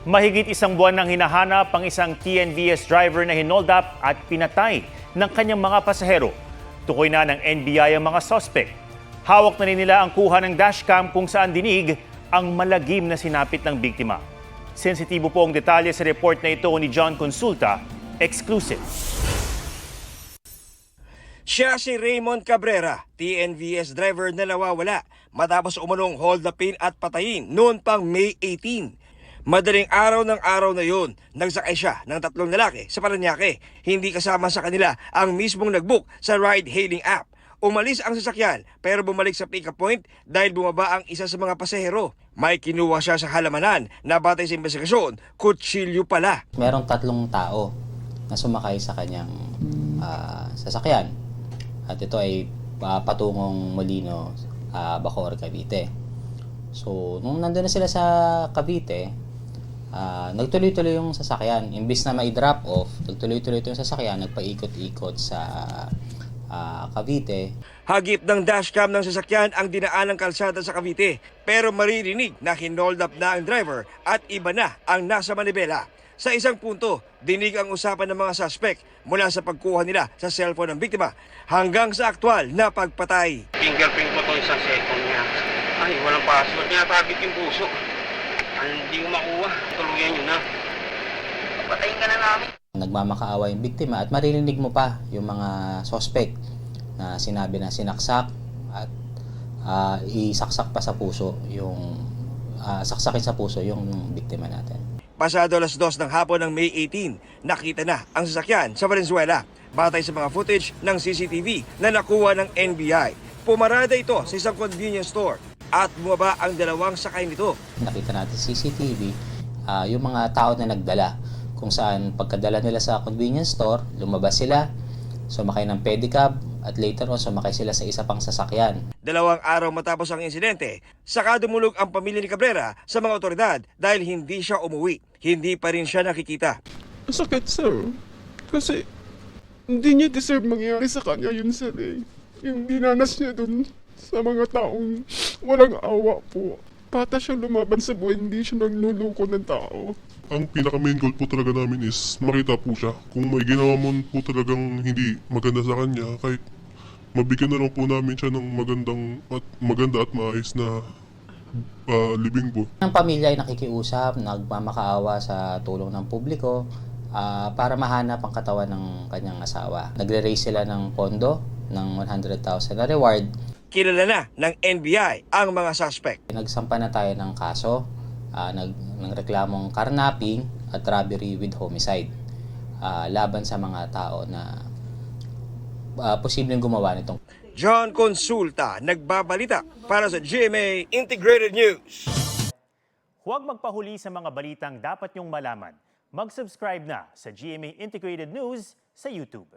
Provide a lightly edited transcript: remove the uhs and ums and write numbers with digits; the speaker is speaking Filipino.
Mahigit isang buwan nang hinahanap ang isang TNVS driver na hinold up at pinatay ng kanyang mga pasahero. Tukoy na ng NBI ang mga suspect. Hawak na rin nila ang kuha ng dashcam kung saan dinig ang malagim na sinapit ng biktima. Sensitibo po ang detalye sa report na ito ni John Consulta, exclusive. Siya si Raymond Cabrera, TNVS driver na nawawala matapos umunong hold upin at patayin noon pang May 18. Madaling araw ng araw na yun, nagsakay siya ng 3 lalaki sa Parañaque. Hindi kasama sa kanila ang mismong nagbook sa ride-hailing app. Umalis ang sasakyan pero bumalik sa pick-up point dahil bumaba ang isa sa mga pasahero. May kinuha siya sa halamanan na batay sa investigasyon, kutsilyo pala. Merong 3 tao na sumakay sa kanyang sasakyan. At ito ay patungong Molino, Bacoor, Cavite. So, nung nandun na sila sa Cavite, nagtuloy-tuloy yung sasakyan. Imbis na mai-drop off, nagtuloy-tuloy yung sasakyan, nagpaikot-ikot sa Cavite. Hagip ng dashcam ng sasakyan ang dinaan ng kalsada sa Cavite. Pero maririnig na hinold up na ang driver at iba na ang nasa manibela. Sa isang punto, dinig ang usapan ng mga suspect mula sa pagkuha nila sa cellphone ng biktima hanggang sa aktwal na pagpatay. Fingerprint mo itong isang cellphone niya. Ay, walang password niya. Target yung puso. Hindi ko makuha. Tuluyan yun na. Patayin ka na namin. Nagmamakaawa yung biktima at maririnig mo pa yung mga suspect na sinabi na sinaksak at isaksak pa sa puso yung saksakin sa puso yung biktima natin. Pasado 2:00 ng hapon ng May 18, nakita na ang sasakyan sa Valenzuela. Batay sa mga footage ng CCTV na nakuha ng NBI. Pumarada ito sa isang convenience store at bumaba ang 2 sakay nito. Nakita natin CCTV, yung mga tao na nagdala kung saan pagkadala nila sa convenience store, lumabas sila, sumakay ng pedicab at later on sumakay sila sa isa pang sasakyan. 2 araw matapos ang insidente, saka dumulog ang pamilya ni Cabrera sa mga otoridad dahil hindi siya umuwi. Hindi pa rin siya nakikita. Sakit, sir. Kasi hindi niya deserve mangyari sa kanya yun, sir. Yung dinanas niya dun sa mga taong walang awa po. Pata siya lumaban sa buhay, hindi siya nagluluko ng tao. Ang pinaka-main goal po talaga namin is makita po siya. Kung may ginawa mo po talagang hindi maganda sa kanya, kahit mabigyan na lang po namin siya ng maganda at maayos na libing po. Ang pamilya ay nakikiusap, nagmamakaawa sa tulong ng publiko para mahanap ang katawan ng kanyang asawa. Nagre-raise sila ng pondo ng 100,000 na reward. Kilala na ng NBI ang mga suspect. Nagsampa na tayo ng kaso ng reklamong karnaping at robbery with homicide laban sa mga tao na posibleng gumawa nitong. John Consulta, nagbabalita para sa GMA Integrated News. Huwag magpahuli sa mga balitang dapat niyong malaman. Mag-subscribe na sa GMA Integrated News sa YouTube.